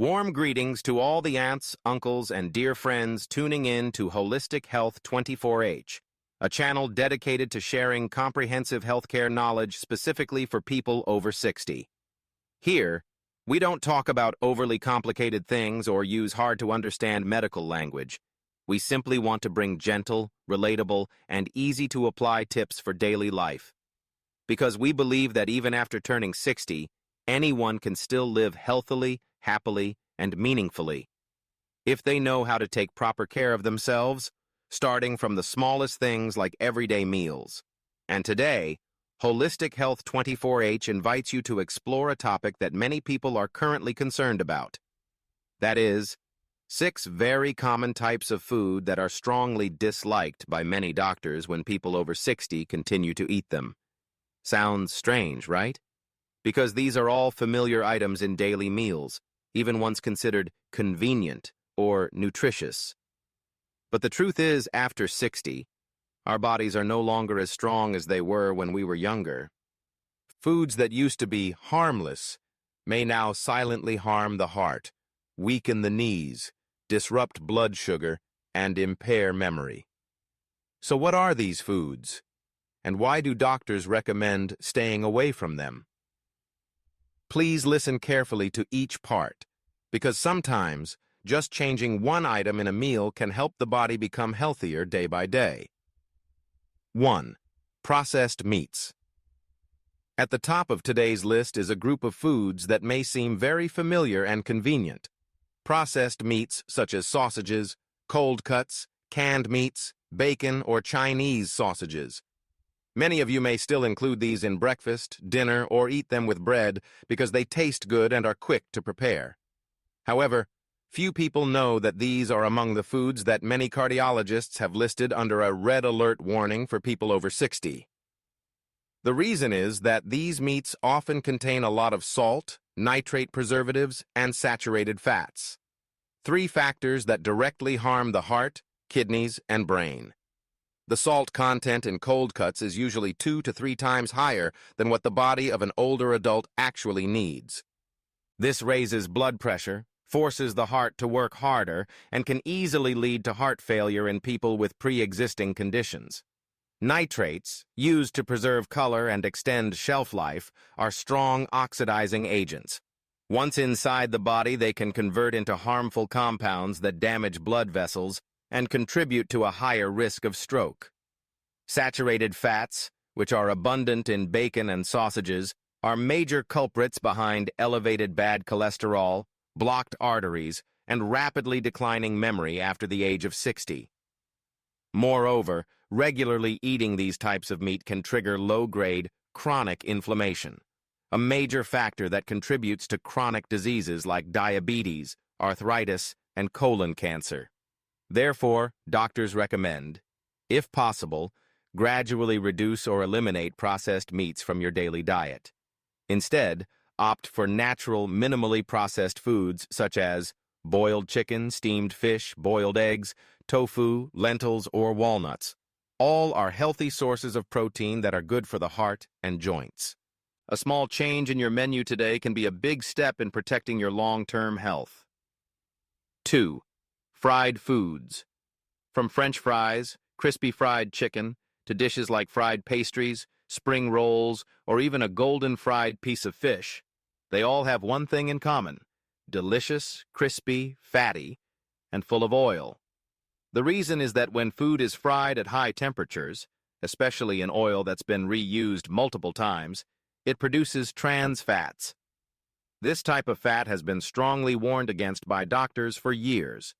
Warm greetings to all the aunts, uncles, and dear friends tuning in to Holistic Health 24H, a channel dedicated to sharing comprehensive healthcare knowledge specifically for people over 60. Here, we don't talk about overly complicated things or use hard-to-understand medical language. We simply want to bring gentle, relatable, and easy-to-apply tips for daily life. Because we believe that even after turning 60, anyone can still live healthily, happily, and meaningfully, if they know how to take proper care of themselves, starting from the smallest things like everyday meals. And today, Holistic Health 24H invites you to explore a topic that many people are currently concerned about. That is, 6 very common types of food that are strongly disliked by many doctors when people over 60 continue to eat them. Sounds strange, right? Because these are all familiar items in daily meals, even once considered convenient or nutritious. But the truth is, after 60, our bodies are no longer as strong as they were when we were younger. Foods that used to be harmless may now silently harm the heart, weaken the knees, disrupt blood sugar, and impair memory. So what are these foods? And why do doctors recommend staying away from them? Please listen carefully to each part, because sometimes just changing one item in a meal can help the body become healthier day by day. 1. Processed meats. At the top of today's list is a group of foods that may seem very familiar and convenient. Processed meats such as sausages, cold cuts, canned meats, bacon, or Chinese sausages. Many of you may still include these in breakfast, dinner, or eat them with bread because they taste good and are quick to prepare. However, few people know that these are among the foods that many cardiologists have listed under a red alert warning for people over 60. The reason is that these meats often contain a lot of salt, nitrate preservatives, and saturated fats. 3 factors that directly harm the heart, kidneys, and brain. The salt content in cold cuts is usually 2 to 3 times higher than what the body of an older adult actually needs. This raises blood pressure, forces the heart to work harder, and can easily lead to heart failure in people with pre-existing conditions. Nitrates, used to preserve color and extend shelf life, are strong oxidizing agents. Once inside the body, they can convert into harmful compounds that damage blood vessels and contribute to a higher risk of stroke. Saturated fats, which are abundant in bacon and sausages, are major culprits behind elevated bad cholesterol, blocked arteries, and rapidly declining memory after the age of 60. Moreover, regularly eating these types of meat can trigger low-grade, chronic inflammation, a major factor that contributes to chronic diseases like diabetes, arthritis, and colon cancer. Therefore, doctors recommend, if possible, gradually reduce or eliminate processed meats from your daily diet. Instead, opt for natural, minimally processed foods such as boiled chicken, steamed fish, boiled eggs, tofu, lentils, or walnuts. All are healthy sources of protein that are good for the heart and joints. A small change in your menu today can be a big step in protecting your long-term health. 2. Fried foods. From French fries, crispy fried chicken, to dishes like fried pastries, spring rolls, or even a golden fried piece of fish, they all have one thing in common: delicious, crispy, fatty, and full of oil. The reason is that when food is fried at high temperatures, especially in oil that's been reused multiple times, it produces trans fats. This type of fat has been strongly warned against by doctors for years.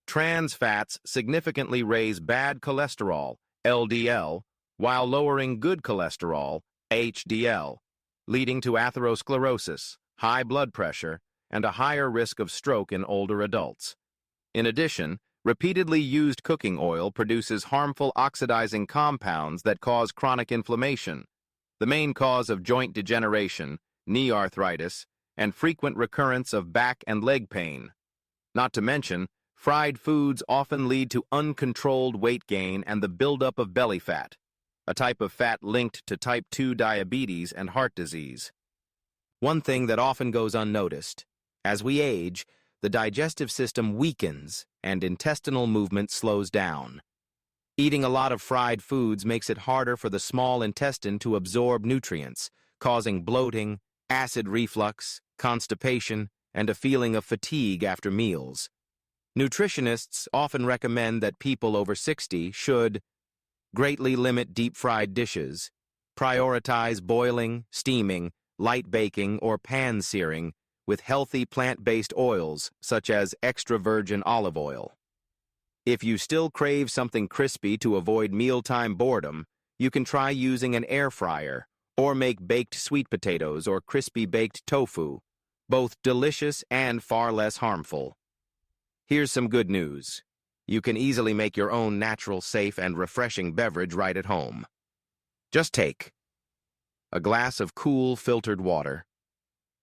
Trans fats significantly raise bad cholesterol, LDL, while lowering good cholesterol, HDL, leading to atherosclerosis, high blood pressure, and a higher risk of stroke in older adults. In addition, repeatedly used cooking oil produces harmful oxidizing compounds that cause chronic inflammation, the main cause of joint degeneration, knee arthritis, and frequent recurrence of back and leg pain. Not to mention, fried foods often lead to uncontrolled weight gain and the buildup of belly fat, a type of fat linked to type 2 diabetes and heart disease. One thing that often goes unnoticed, As we age, the digestive system weakens and intestinal movement slows down. Eating a lot of fried foods makes it harder for the small intestine to absorb nutrients, causing bloating, acid reflux, constipation, and a feeling of fatigue after meals. Nutritionists often recommend that people over 60 should greatly limit deep-fried dishes, prioritize boiling, steaming, light baking, or pan-searing with healthy plant-based oils such as extra virgin olive oil. If you still crave something crispy to avoid mealtime boredom, you can try using an air fryer or make baked sweet potatoes or crispy baked tofu, both delicious and far less harmful. Here's some good news. You can easily make your own natural, safe, and refreshing beverage right at home. Just take a glass of cool filtered water,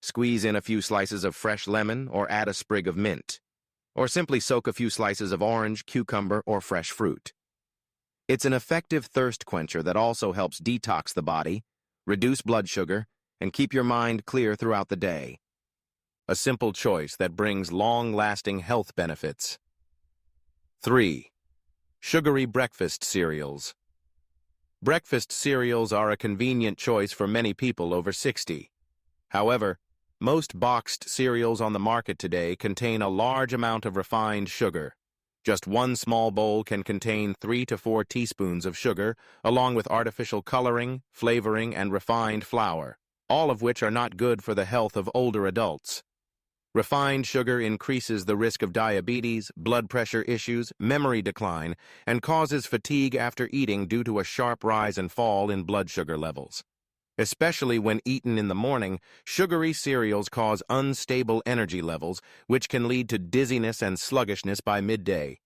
squeeze in a few slices of fresh lemon or add a sprig of mint, or simply soak a few slices of orange, cucumber, or fresh fruit. It's an effective thirst quencher that also helps detox the body, reduce blood sugar, and keep your mind clear throughout the day. A simple choice that brings long-lasting health benefits. 3. Sugary breakfast cereals. Breakfast cereals are a convenient choice for many people over 60. However, most boxed cereals on the market today contain a large amount of refined sugar. Just one small bowl can contain 3 to 4 teaspoons of sugar, along with artificial coloring, flavoring, and refined flour, all of which are not good for the health of older adults. Refined sugar increases the risk of diabetes, blood pressure issues, memory decline, and causes fatigue after eating due to a sharp rise and fall in blood sugar levels. Especially when eaten in the morning, sugary cereals cause unstable energy levels, which can lead to dizziness and sluggishness by midday.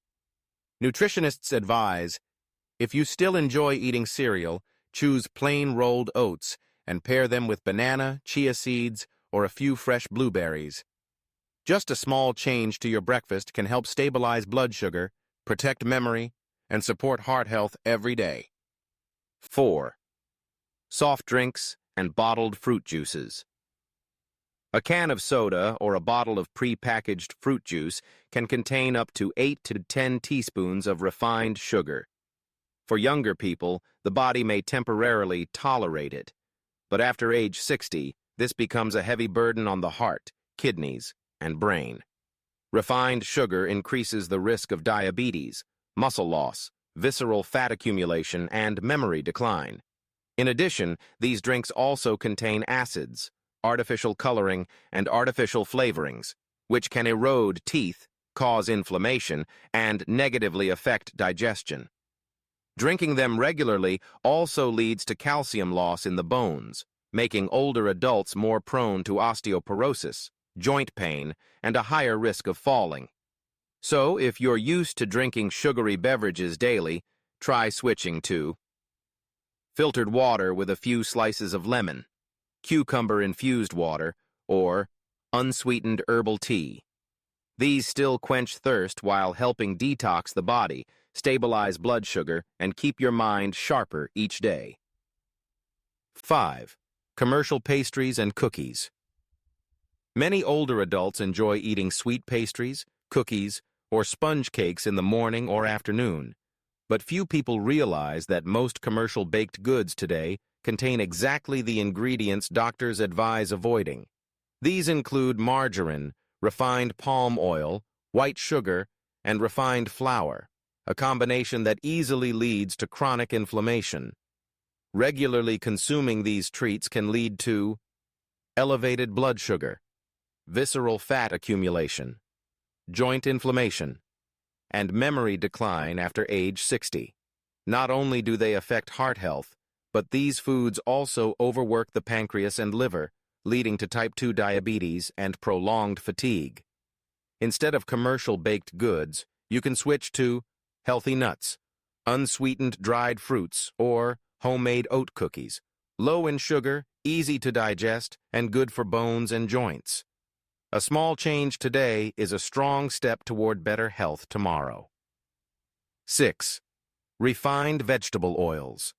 Nutritionists advise, if you still enjoy eating cereal, choose plain rolled oats and pair them with banana, chia seeds, or a few fresh blueberries. Just a small change to your breakfast can help stabilize blood sugar, protect memory, and support heart health every day. 4. Soft drinks and bottled fruit juices. A can of soda or a bottle of pre-packaged fruit juice can contain up to 8 to 10 teaspoons of refined sugar. For younger people, the body may temporarily tolerate it, but after age 60, this becomes a heavy burden on the heart, kidneys, and brain. Refined sugar increases the risk of diabetes, muscle loss, visceral fat accumulation, and memory decline. In addition, these drinks also contain acids, artificial coloring, and artificial flavorings, which can erode teeth, cause inflammation, and negatively affect digestion. Drinking them regularly also leads to calcium loss in the bones, making older adults more prone to osteoporosis, joint pain, and a higher risk of falling. So, if you're used to drinking sugary beverages daily, try switching to filtered water with a few slices of lemon, cucumber-infused water, or unsweetened herbal tea. These still quench thirst while helping detox the body, stabilize blood sugar, and keep your mind sharper each day. 5. Commercial pastries and cookies. Many older adults enjoy eating sweet pastries, cookies, or sponge cakes in the morning or afternoon, but few people realize that most commercial baked goods today contain exactly the ingredients doctors advise avoiding. These include margarine, refined palm oil, white sugar, and refined flour, a combination that easily leads to chronic inflammation. Regularly consuming these treats can lead to elevated blood sugar, visceral fat accumulation, joint inflammation, and memory decline after age 60. Not only do they affect heart health, but these foods also overwork the pancreas and liver, leading to type 2 diabetes and prolonged fatigue. Instead of commercial baked goods, you can switch to healthy nuts, unsweetened dried fruits, or homemade oat cookies, low in sugar, easy to digest, and good for bones and joints. A small change today is a strong step toward better health tomorrow. 6. Refined vegetable oils.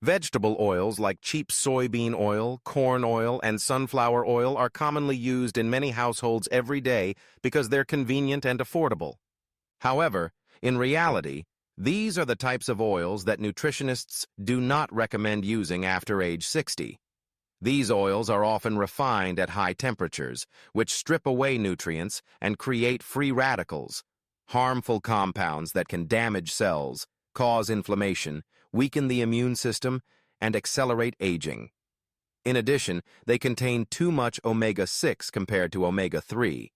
Vegetable oils like cheap soybean oil, corn oil, and sunflower oil are commonly used in many households every day because they're convenient and affordable. However, in reality, these are the types of oils that nutritionists do not recommend using after age 60. These oils are often refined at high temperatures, which strip away nutrients and create free radicals, harmful compounds that can damage cells, cause inflammation, weaken the immune system, and accelerate aging. In addition, they contain too much omega-6 compared to omega-3.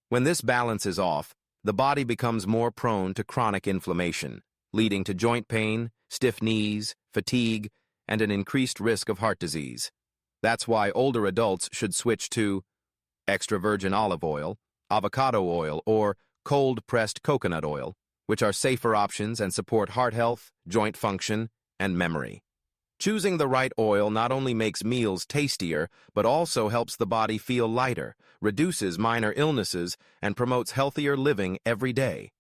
When this balance is off, the body becomes more prone to chronic inflammation, leading to joint pain, stiff knees, fatigue, and an increased risk of heart disease. That's why older adults should switch to extra virgin olive oil, avocado oil, or cold-pressed coconut oil, which are safer options and support heart health, joint function, and memory. Choosing the right oil not only makes meals tastier, but also helps the body feel lighter, reduces minor illnesses, and promotes healthier living every day.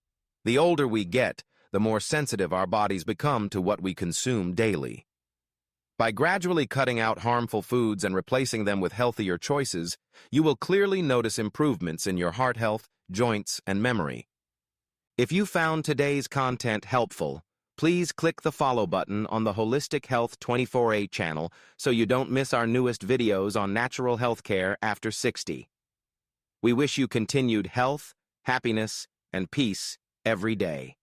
The older we get, the more sensitive our bodies become to what we consume daily. By gradually cutting out harmful foods and replacing them with healthier choices, you will clearly notice improvements in your heart health, joints, and memory. If you found today's content helpful, please click the follow button on the Holistic Health 24/8 channel so you don't miss our newest videos on natural health care after 60. We wish you continued health, happiness, and peace every day.